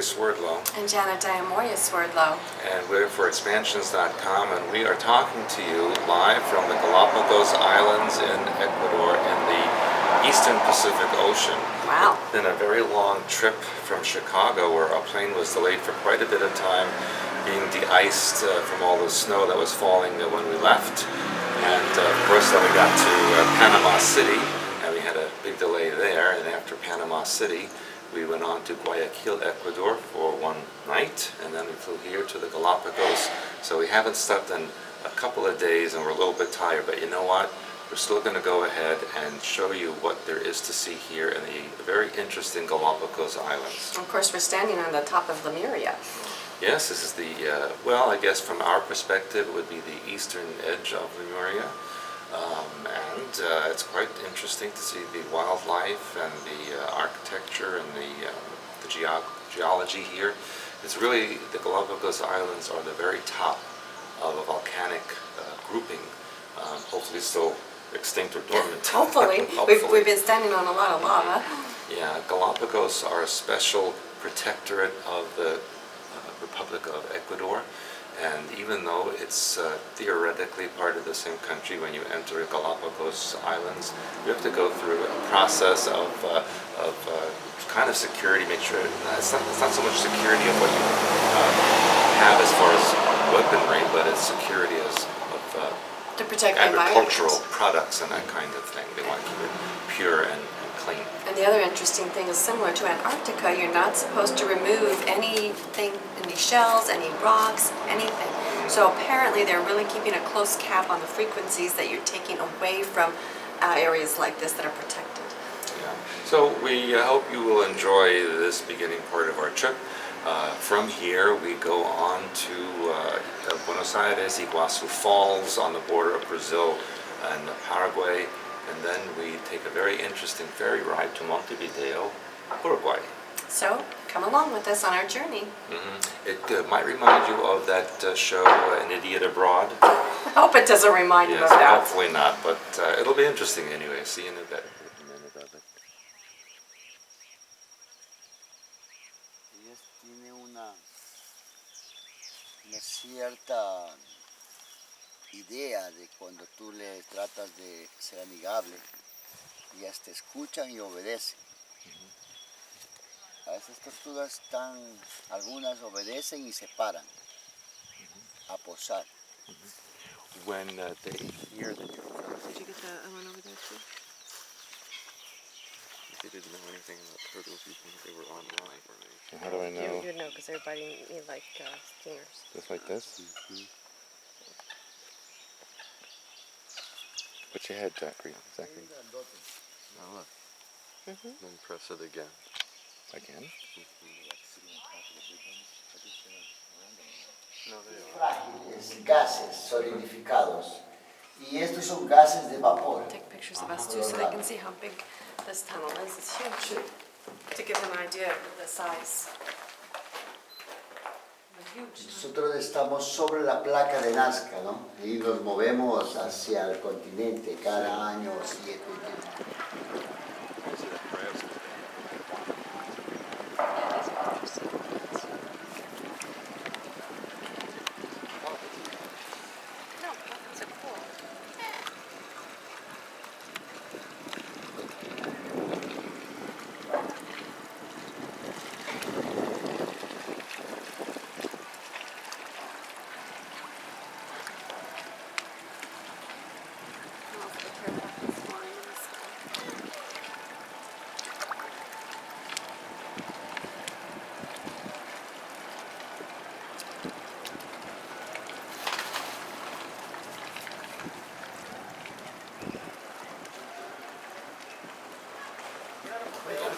Swerdlow. And Janet Swerdlow. And we're for expansions.com, and we are talking to you live from the Galapagos Islands in Ecuador in the eastern Pacific Ocean. Wow. It's been a very long trip from Chicago, where our plane was delayed for quite a bit of time, being de-iced from all the snow that was falling when we left. And of course then we got to Panama City, and we had a big delay there, and after Panama City we went on to Guayaquil, Ecuador for one night, and then we flew here to the Galapagos. So we haven't slept in a couple of days and we're a little bit tired, but you know what? We're still going to go ahead and show you what there is to see here in the very interesting Galapagos Islands. Of course, we're standing on the top of Lemuria. Yes, this is the, well, I guess from our perspective it would be the eastern edge of Lemuria. And it's quite interesting to see the wildlife and the architecture and the geology here. It's really, the Galapagos Islands are the very top of a volcanic grouping, hopefully still extinct or dormant. Hopefully. Hopefully. We've been standing on a lot of lava. Yeah, Galapagos are a special protectorate of the Republic of Ecuador. And even though it's theoretically part of the same country, when you enter Galapagos Islands, you have to go through a process of kind of security, make sure it's not so much security of what you have as far as weaponry, but it's security of to protect agricultural products and that kind of thing. They want to keep it pure and clean. And the other interesting thing is, similar to Antarctica, you're not supposed to remove anything, any shells, any rocks, anything. So apparently they're really keeping a close cap on the frequencies that you're taking away from areas like this that are protected. Yeah. So we hope you will enjoy this beginning part of our trip. From here we go on to Buenos Aires, Iguazu Falls on the border of Brazil and Paraguay. And then we take a very interesting ferry ride to Montevideo, Uruguay. So, come along with us on our journey. It might remind you of that show, An Idiot Abroad. I hope it doesn't remind you of that. Hopefully not, but it'll be interesting anyway. See you in a bit. Tiene una cierta idea de cuando tú le tratas de ser amigable, ellas te escuchan y obedecen. A esas tortugas algunas obedecen y se paran a posar. When they hear that you're coming, Did you get the one over there too? they didn't know anything about turtles. You think they were online for me. How do I know? You know, because they're biting me like stingers. Just like this? Put your head, Zachary. Oh, look. Then press it again. Again? No, Frágiles, gases solidificados. Y estos son gases de vapor. Take pictures of us too so they can see how big this tunnel is. It's huge. To give them an idea of the size. Nosotros estamos sobre la placa de Nazca, ¿no? Y nos movemos hacia el continente cada año 7.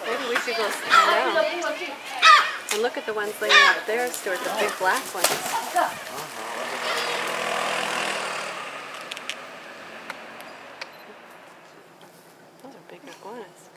Maybe we should go stand down. And look at the ones laying out there, Stewart, the big black ones. Those are big iguanas.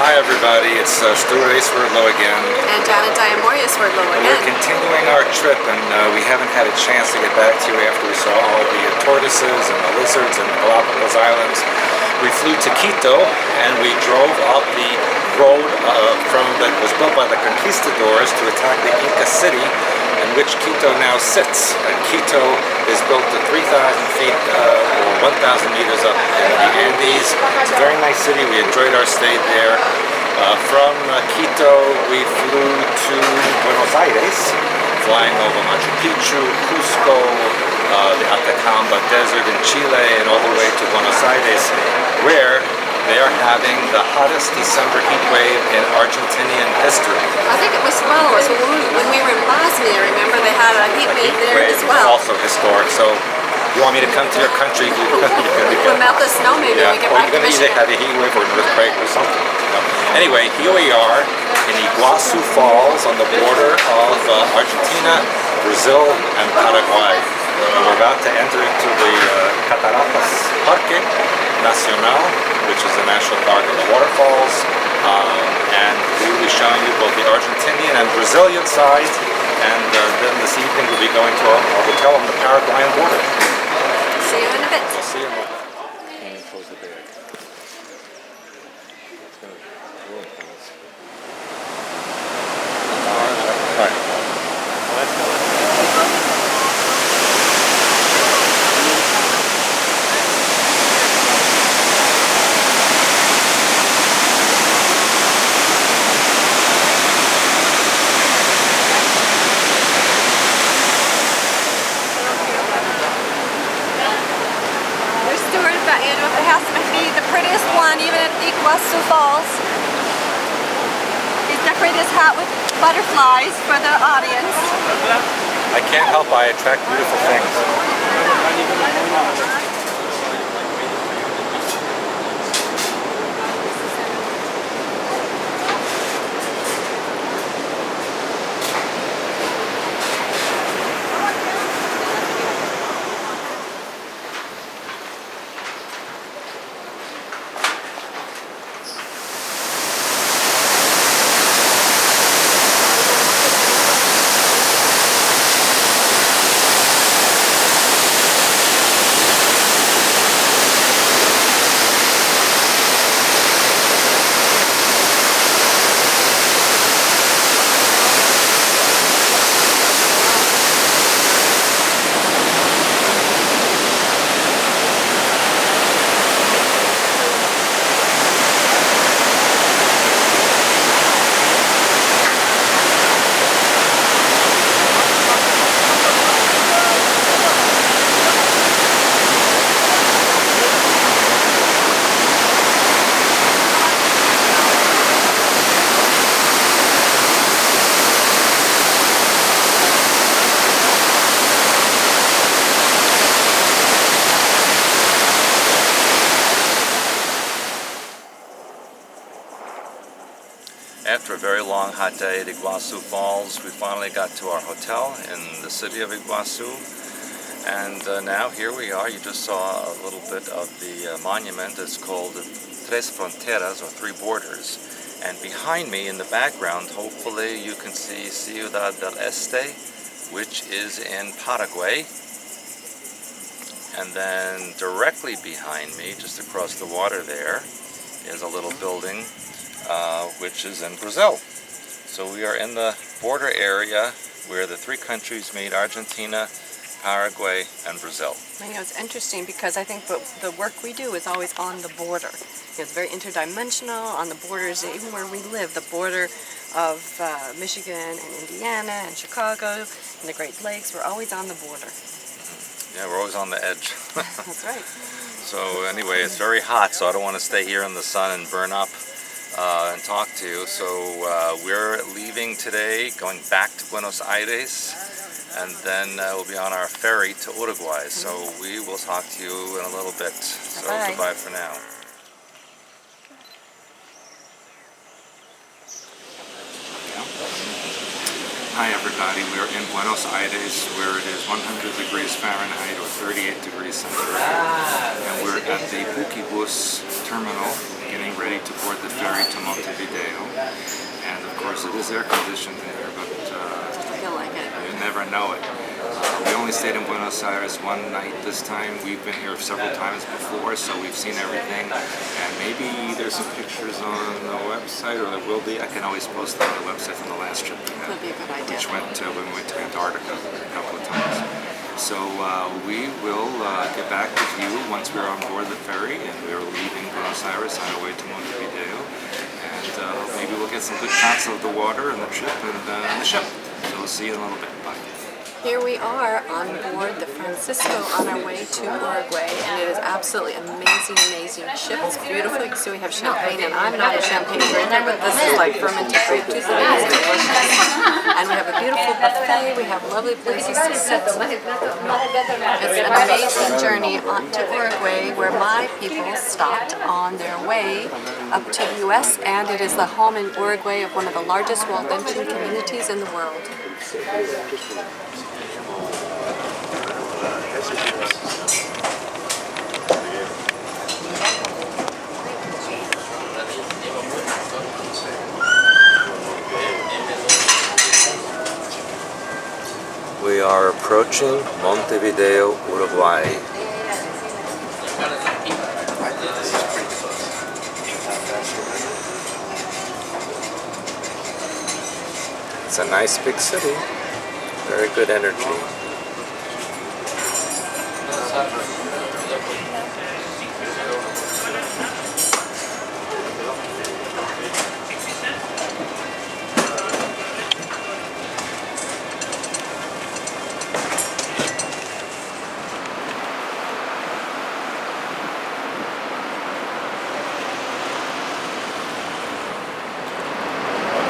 Hi everybody, it's Stewart Swerdlow again. And Janet Diamoria Swerdlow We're again. continuing our trip, and we haven't had a chance to get back to you after we saw all the tortoises and the lizards in the Galapagos Islands. We flew to Quito and we drove up the road that was built by the conquistadors to attack the Inca city in which Quito now sits. And Quito is built to 3,000 feet or 1,000 meters up in the Andes. It's a very nice city. We enjoyed our stay there. From Quito we flew to Buenos Aires, flying over Machu Picchu, Cusco, the Atacama Desert in Chile, and all the way to Buenos Aires, where they are having the hottest December heat wave in Argentinian history. I think it was when we were in Bosnia, remember they had a heat wave there as well. Also historic. So you want me to come to your country? We'll melt the snow maybe when we get back to Michigan. You're going to either have a heat wave or an earthquake or something. Anyway, here we are in Iguazu Falls on the border of Argentina, Brazil, and Paraguay. And we're about to enter into the Cataratas Parque Nacional, which is the national park of the waterfalls. And we will be showing you both the Argentinian and Brazilian side. And then this evening we'll be going to our hotel on the Paraguayan border. See you in a bit. We'll see you in a bit. Can you close the bag? Even at Iguazu Falls. He's decorated his hat with butterflies for the audience. I can't help but attract beautiful things. After a very long hot day at Iguazu Falls, we finally got to our hotel in the city of Iguazu. And now here we are. You just saw a little bit of the monument. It's called Tres Fronteras, or Three Borders. And behind me in the background, hopefully you can see Ciudad del Este, which is in Paraguay. And then directly behind me, just across the water there, is a little building which is in Brazil. So we are in the border area where the three countries meet: Argentina, Paraguay, and Brazil. I know, it's interesting because I think the work we do is always on the border. It's very interdimensional on the borders, even where we live, the border of Michigan and Indiana and Chicago and the Great Lakes. We're always on the border. Yeah, we're always on the edge. That's right. So anyway, it's very hot, so I don't want to stay here in the sun and burn up and talk to you. So we're leaving today, going back to Buenos Aires, and then we'll be on our ferry to Uruguay. So we will talk to you in a little bit. So goodbye for now. Hi everybody, we are in Buenos Aires where it is 100 degrees Fahrenheit or 38 degrees centigrade, and we're at the Bus terminal, getting ready to board the ferry to Montevideo. And of course it is air conditioned here, but I feel like it. you never know it. We only stayed in Buenos Aires one night this time. We've been here several times before, so we've seen everything. And maybe there's some pictures on the website, or there will be. I can always post them on the website from the last trip we had, That'd be a good idea. which went when we went to Antarctica a couple of times. So we will get back with you once we're on board the ferry, and we're leaving Buenos Aires on our way to Montevideo. And maybe we'll get some good shots of the water and the trip and the ship. So we'll see you in a little bit. Bye. Here we are on board the Francisco on our way to Uruguay, and it is absolutely amazing, amazing ship. It's beautiful. You can see we have champagne, and I'm not a champagne drinker, but this is like fermented grape juice. It is delicious. And we have a beautiful buffet. We have lovely places to sit. It's an amazing journey to Uruguay, where my people stopped on their way up to the U.S., and it is the home in Uruguay of one of the largest Waldensian communities in the world. We are approaching Montevideo, Uruguay. It's a nice big city, very good energy.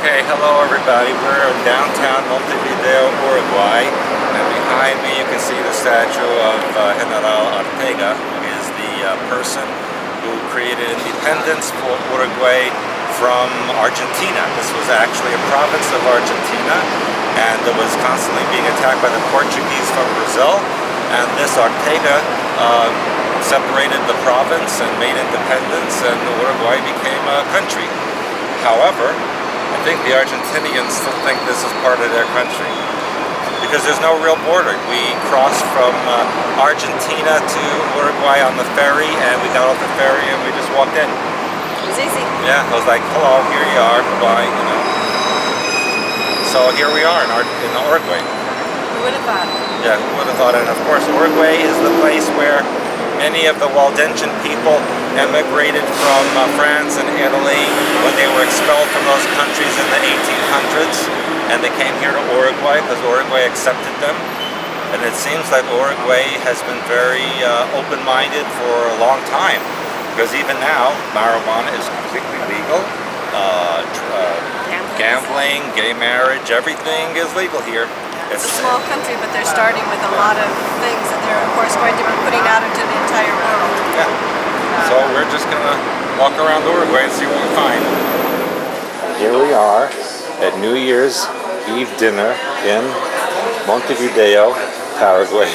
Okay, hello everybody. We're in downtown Montevideo, Uruguay, and behind me you can see the statue of General Ortega, who is the person who created independence for Uruguay from Argentina. This was actually a province of Argentina, and it was constantly being attacked by the Portuguese from Brazil, and this Ortega separated the province and made independence, and Uruguay became a country. However, I think the Argentinians still think this is part of their country, because there's no real border. We crossed from Argentina to Uruguay on the ferry, and we got off the ferry and we just walked in. It was easy. Yeah, I was like, hello, here you are, bye-bye, you know. So here we are in Uruguay. Who would have thought? Yeah, who would have thought? And of course, Uruguay is the place where many of the Waldensian people emigrated from France and Italy when they were expelled from those countries in the 1800s, and they came here to Uruguay because Uruguay accepted them. And it seems like Uruguay has been very open-minded for a long time, because even now marijuana is completely legal. Gambling, gay marriage, everything is legal here. It's a small country, but they're starting with a lot of things that they're, of course, going to be putting out into the entire world. Yeah. So we're just going to walk around Uruguay and see what we find. Here we are at New Year's Eve dinner in Montevideo, Paraguay.